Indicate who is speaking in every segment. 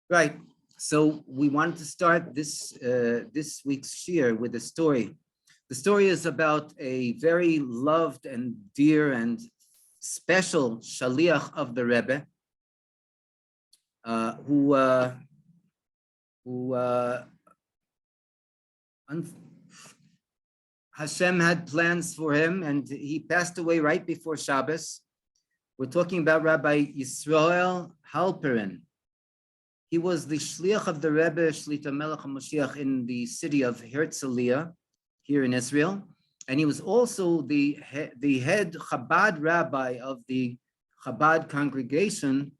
Speaker 1: Right. So we wanted to start this week's shir with a story. The story is about a very loved and dear and special shaliach of the Rebbe, who Hashem had plans for him, and he passed away right before Shabbos. We're talking about Rabbi Yisrael Halperin. He was the shliach of the Rebbe Shlita Melech Ha'Moshiach in the city of Herzaliyah, here in Israel, and he was also the head Chabad rabbi of the Chabad congregation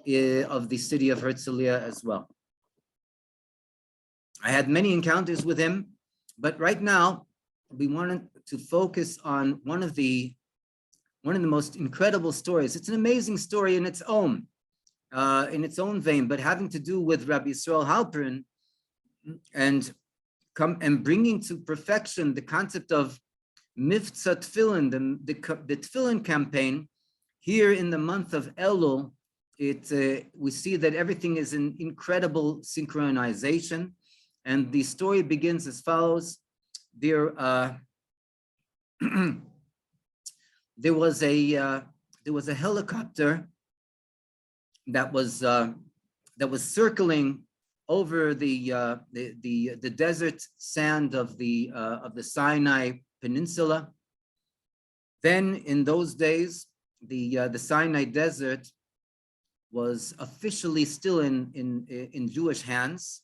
Speaker 1: of the city of Herzaliyah as well. I had many encounters with him, but right now we wanted to focus on one of the most incredible stories. It's an amazing story in its own vein, but having to do with Rabbi Yisrael Halperin and bringing to perfection the concept of Mitzvah Teffillin, the Teffillin campaign. Here in the month of Elul, we see that everything is in incredible synchronization, and the story begins as follows. There was a helicopter that was circling over the desert sand of the Sinai Peninsula. Then, in those days, the Sinai Desert was officially still in Jewish hands.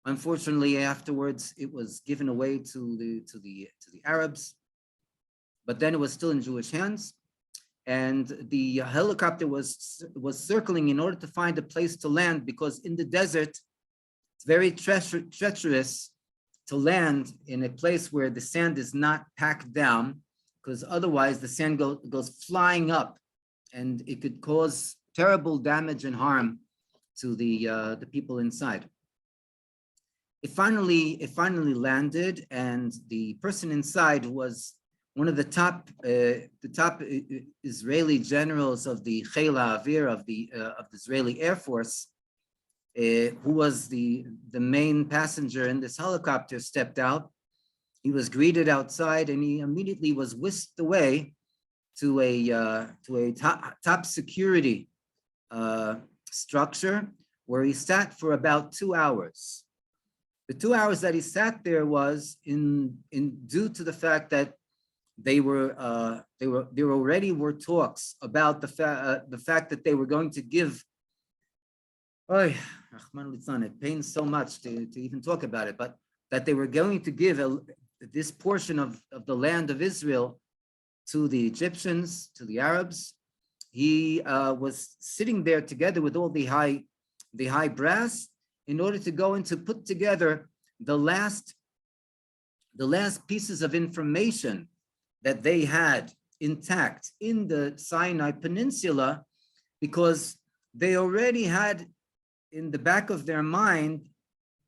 Speaker 1: Unfortunately, afterwards, it was given away to the Arabs, but then it was still in Jewish hands. And the helicopter was circling in order to find a place to land, because in the desert, it's very treacherous to land in a place where the sand is not packed down, because otherwise the sand goes flying up, and it could cause terrible damage and harm to the people inside. It finally landed, and the person inside was one of the top Israeli generals of the Chayil HaAvir of the Israeli Air Force, who was the main passenger in this helicopter, stepped out. He was greeted outside, and he immediately was whisked away to a top security structure, where he sat for about 2 hours. The 2 hours that he sat there was due to the fact that there already were talks about the fact that they were going to give. It pains so much to even talk about it, but that they were going to give this portion of the land of Israel to the Egyptians, to the Arabs. He was sitting there together with all the high brass in order to go and to put together the last pieces of information that they had intact in the Sinai Peninsula, because they already had in the back of their mind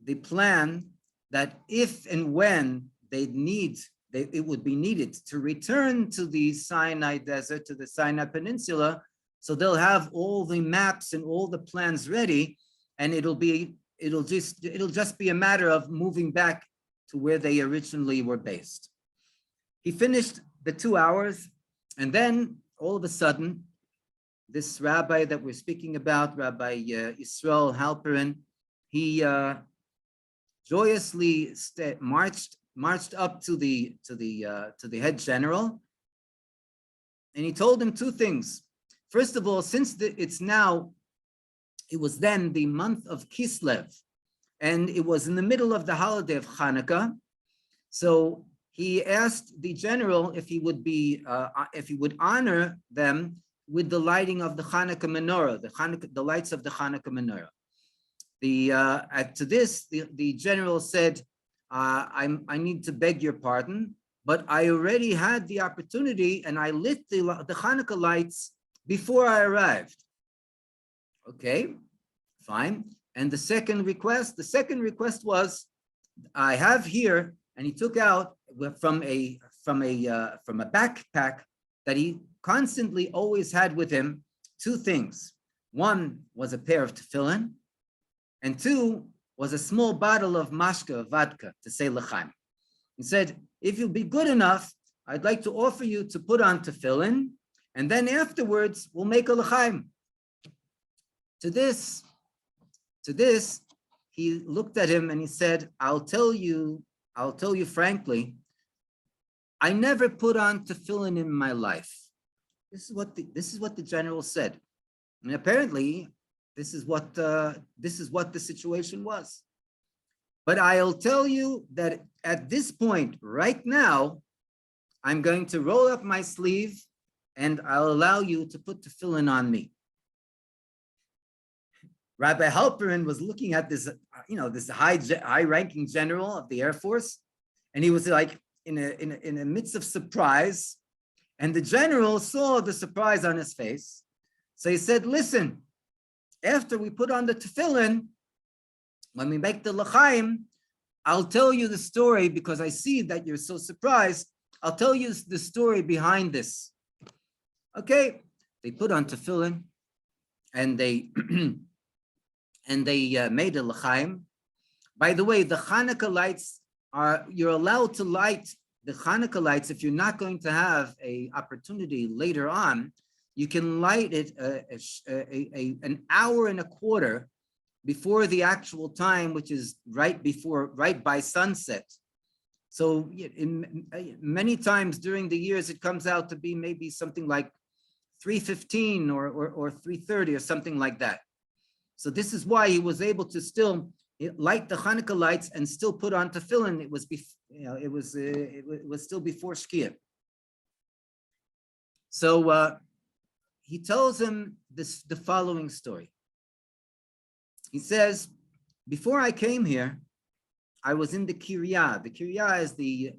Speaker 1: the plan that if and when it would be needed to return to the Sinai Desert, to the Sinai Peninsula, so they'll have all the maps and all the plans ready, and it'll just be a matter of moving back to where they originally were based. He finished the 2 hours, and then all of a sudden, this rabbi that we're speaking about, Rabbi Yisrael Halperin, he joyously marched up to the head general, and he told him two things. First of all, since it was then the month of Kislev, and it was in the middle of the holiday of Hanukkah, so he asked the general if he would honor them with the lighting of the Hanukkah menorah, the lights of the Hanukkah menorah. To this, the general said, I need to beg your pardon, but I already had the opportunity, and I lit the Hanukkah lights before I arrived. Okay, fine. And the second request was, I have here, and he took out from a backpack that he constantly always had with him two things. One was a pair of teffillin, and 2 was a small bottle of mashka, vodka, to say l'chaim. He said, if you'll be good enough, I'd like to offer you to put on tefillin, and then afterwards we'll make a l'chaim. To this, he looked at him and he said, I'll tell you frankly, I never put on tefillin in my life. This is what the general said. And apparently, this is what the situation was. But I'll tell you that at this point, right now, I'm going to roll up my sleeve and I'll allow you to put tefillin on me. Rabbi Halperin was looking at this, this high-ranking general of the Air Force, and he was like in a midst of surprise, and the general saw the surprise on his face. So he said, listen, after we put on the tefillin, when we make the l'chaim, I'll tell you the story because I see that you're so surprised. I'll tell you the story behind this. Okay, they put on tefillin, and they made a l'chaim. By the way, the Hanukkah lights you're allowed to light the Hanukkah lights if you're not going to have an opportunity later on. You can light it an hour and a quarter before the actual time, which is right by sunset. So many times during the years, it comes out to be maybe something like 3:15 or 3:30 or something like that. So this is why he was able to still light the Hanukkah lights and still put on tefillin. It was still before Shkia. So he tells him the following story. He says, before I came here, I was in the Kiryah. The Kiryah is the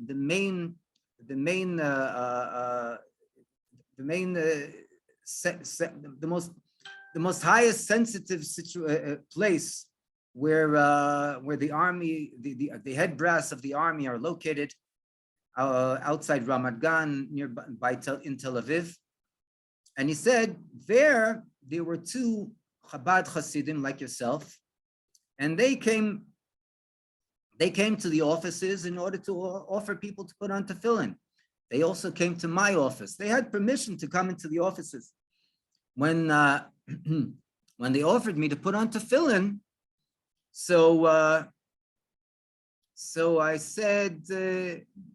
Speaker 1: most highest sensitive place where the army, the head brass of the army are located outside Ramat Gan, in Tel Aviv. And he said there were 2 Chabad Hasidim like yourself, and they came to the offices in order to offer people to put on tefillin. They also came to my office. They had permission to come into the offices. When they offered me to put on tefillin, so I said,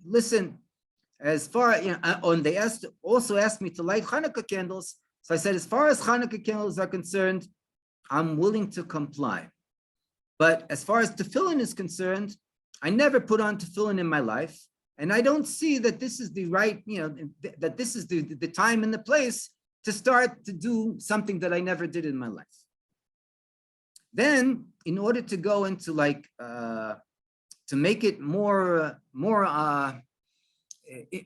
Speaker 1: listen, as far, and they also asked me to light Hanukkah candles. So I said, as far as Hanukkah candles are concerned, I'm willing to comply. But as far as tefillin is concerned, I never put on tefillin in my life. And I don't see that this is the right, that this is the time and the place to start to do something that I never did in my life. Then, in order to go into to make it more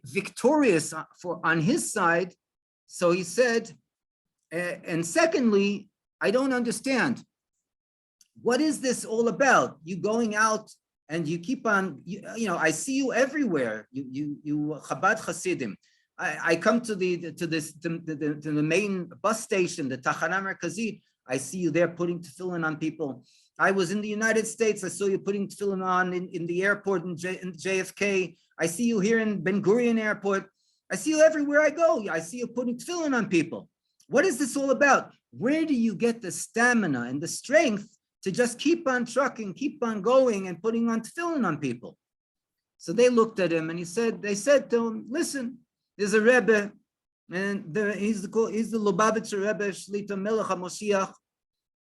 Speaker 1: victorious on his side, so he said, and secondly, I don't understand. What is this all about? You going out and you keep on, I see you everywhere. You Chabad Hasidim. I come to the main bus station, the Tachana Merkazit. I see you there putting tefillin on people. I was in the United States. I saw you putting tefillin on in the airport in JFK. I see you here in Ben Gurion Airport. I see you everywhere I go. I see you putting tefillin on people. What is this all about? Where do you get the stamina and the strength to just keep on trucking, keep on going and putting on tefillin on people? So they looked at him and they said to him, listen, there's a Rebbe, and he's the Lubavitcher Rebbe Shlita Melech Ha'Moshiach,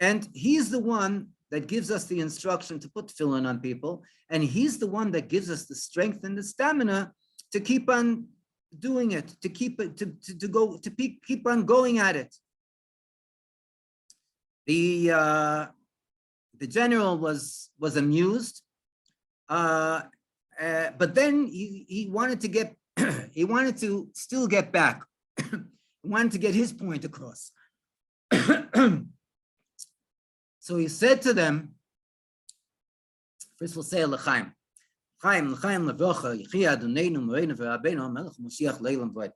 Speaker 1: and he's the one that gives us the instruction to put tefillin on people, and he's the one that gives us the strength and the stamina to keep on doing it, to keep on going at it. The general was amused, but then he wanted to get he wanted to still get back. He wanted to get his point across. So he said to them, first we'll say l'chaim. Chaim, l'chaim, l'vrocha, yichia Adonenu, Moreinu, v'Rabbeinu, Melech Ha'Moshiach, Leilam v'ed.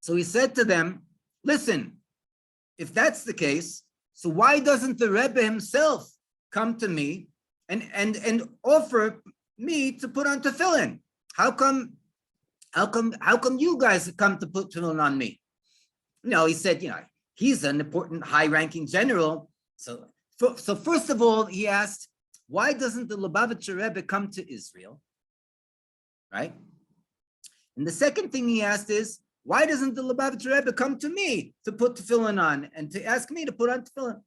Speaker 1: So he said to them, listen, if that's the case, so why doesn't the Rebbe himself come to me and offer me to put on tefillin? How come you guys come to put tefillin on me? He said, he's an important high-ranking general. So first of all, he asked, why doesn't the Lubavitcher Rebbe come to Israel? Right? And the second thing he asked is, why doesn't the Lubavitcher Rebbe come to me to put tefillin on and to ask me to put on tefillin?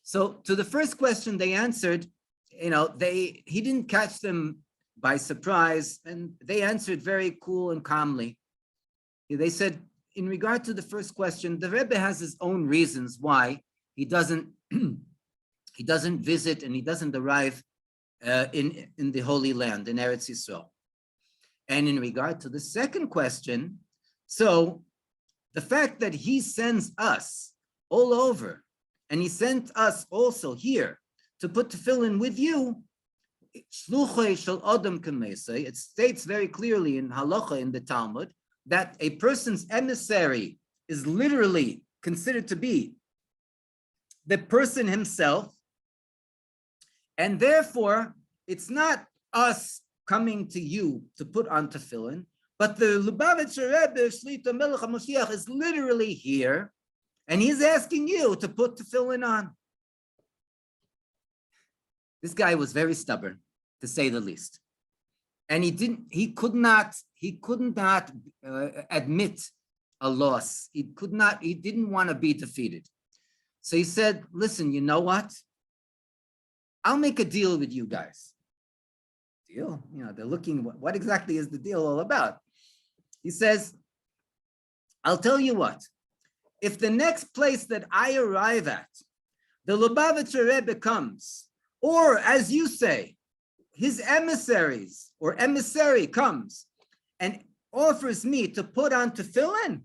Speaker 1: So to the first question they answered, he didn't catch them by surprise, and they answered very cool and calmly. They said, in regard to the first question, the Rebbe has his own reasons why he doesn't visit and he doesn't arrive in the Holy Land, in Eretz Yisrael. And in regard to the second question, so the fact that he sends us all over, and he sent us also here to put tefillin with you, it states very clearly in halacha in the Talmud that a person's emissary is literally considered to be the person himself, and therefore it's not us coming to you to put on tefillin, but the Lubavitcher Rebbe Shlita Melech Ha'Moshiach is literally here, and he's asking you to put tefillin on. This guy was very stubborn, to say the least, and he could not admit a loss. He didn't want to be defeated. So he said, listen, you know what? I'll make a deal with you guys. Deal? They're looking, what exactly is the deal all about? He says, I'll tell you what, if the next place that I arrive at, the Lubavitcher Rebbe comes, or as you say, his emissaries or emissary comes and offers me to put on tefillin,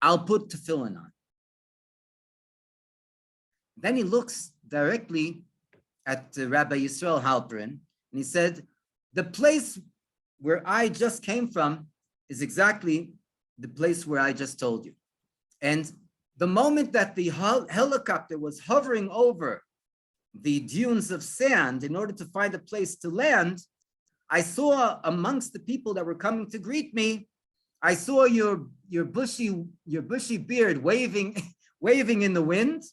Speaker 1: I'll put tefillin on. Then he looks directly at Rabbi Yisrael Halperin, and he said, the place where I just came from is exactly the place where I just told you. And the moment that the helicopter was hovering over the dunes of sand in order to find a place to land, I saw amongst the people that were coming to greet me, I saw your bushy beard waving in the wind,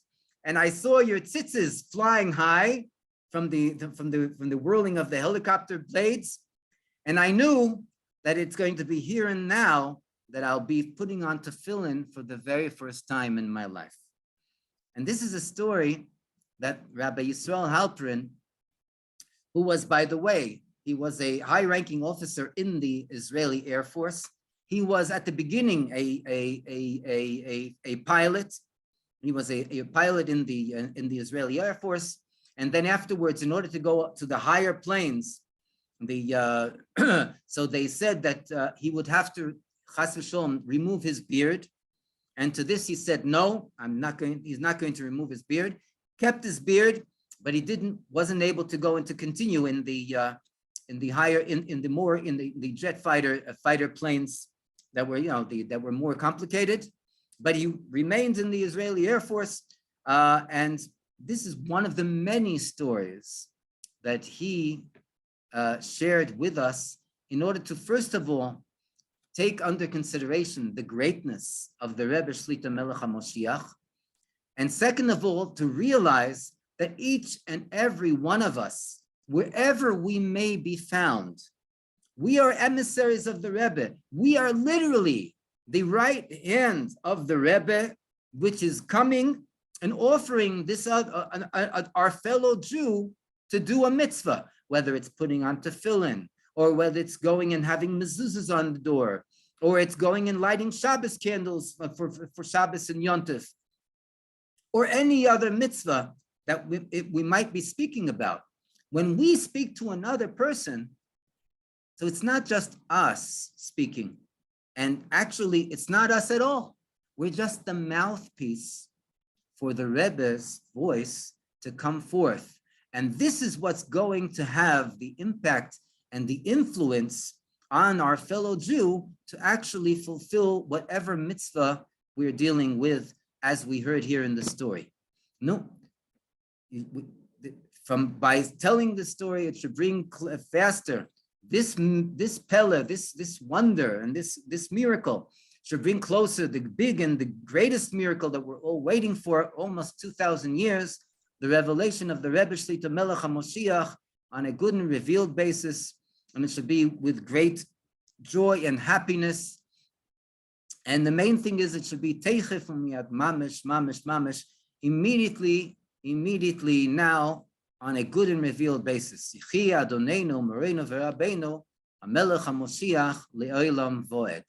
Speaker 1: and I saw your tzitzis flying high from the whirling of the helicopter blades, and I knew that it's going to be here and now that I'll be putting on tefillin for the very first time in my life. And this is a story that Rabbi Yisrael Halperin, who was, by the way, he was a high-ranking officer in the Israeli Air Force. He was at the beginning a pilot. He was a pilot in the Israeli Air Force, and then afterwards, in order to go up to the higher planes, so they said that he would have to, chas v'sholom, remove his beard. And to this he said, no, he's not going to remove his beard. Kept his beard, but he wasn't able to go and to continue in the jet fighter planes that were, that were more complicated. But he remained in the Israeli Air Force, and this is one of the many stories that he shared with us in order to, first of all, take under consideration the greatness of the Rebbe Shlita Melech Ha'Moshiach, and second of all, to realize that each and every one of us, wherever we may be found, we are emissaries of the Rebbe. We are literally the right hand of the Rebbe, which is coming and offering this our fellow Jew to do a mitzvah, whether it's putting on tefillin, or whether it's going and having mezuzahs on the door, or it's going and lighting Shabbos candles for Shabbos and Yontif, or any other mitzvah that we might be speaking about. When we speak to another person, so it's not just us speaking, and actually it's not us at all. We're just the mouthpiece for the Rebbe's voice to come forth. And this is what's going to have the impact and the influence on our fellow Jew to actually fulfill whatever mitzvah we're dealing with, as we heard here in the story. No, by telling the story, it should bring faster this pella, this wonder, and this miracle should bring closer the big and the greatest miracle that we're all waiting for almost 2,000 years, the revelation of the Rebbe Shlita Melech Ha'Moshiach on a good and revealed basis, and it should be with great joy and happiness. And the main thing is it should be teichef umiyad, mamish, mamish, mamish, immediately now, on a good and revealed basis. Yichi Adonenu, Moreinu v'Rabbeinu, HaMelech HaMoshiach le'olam voed.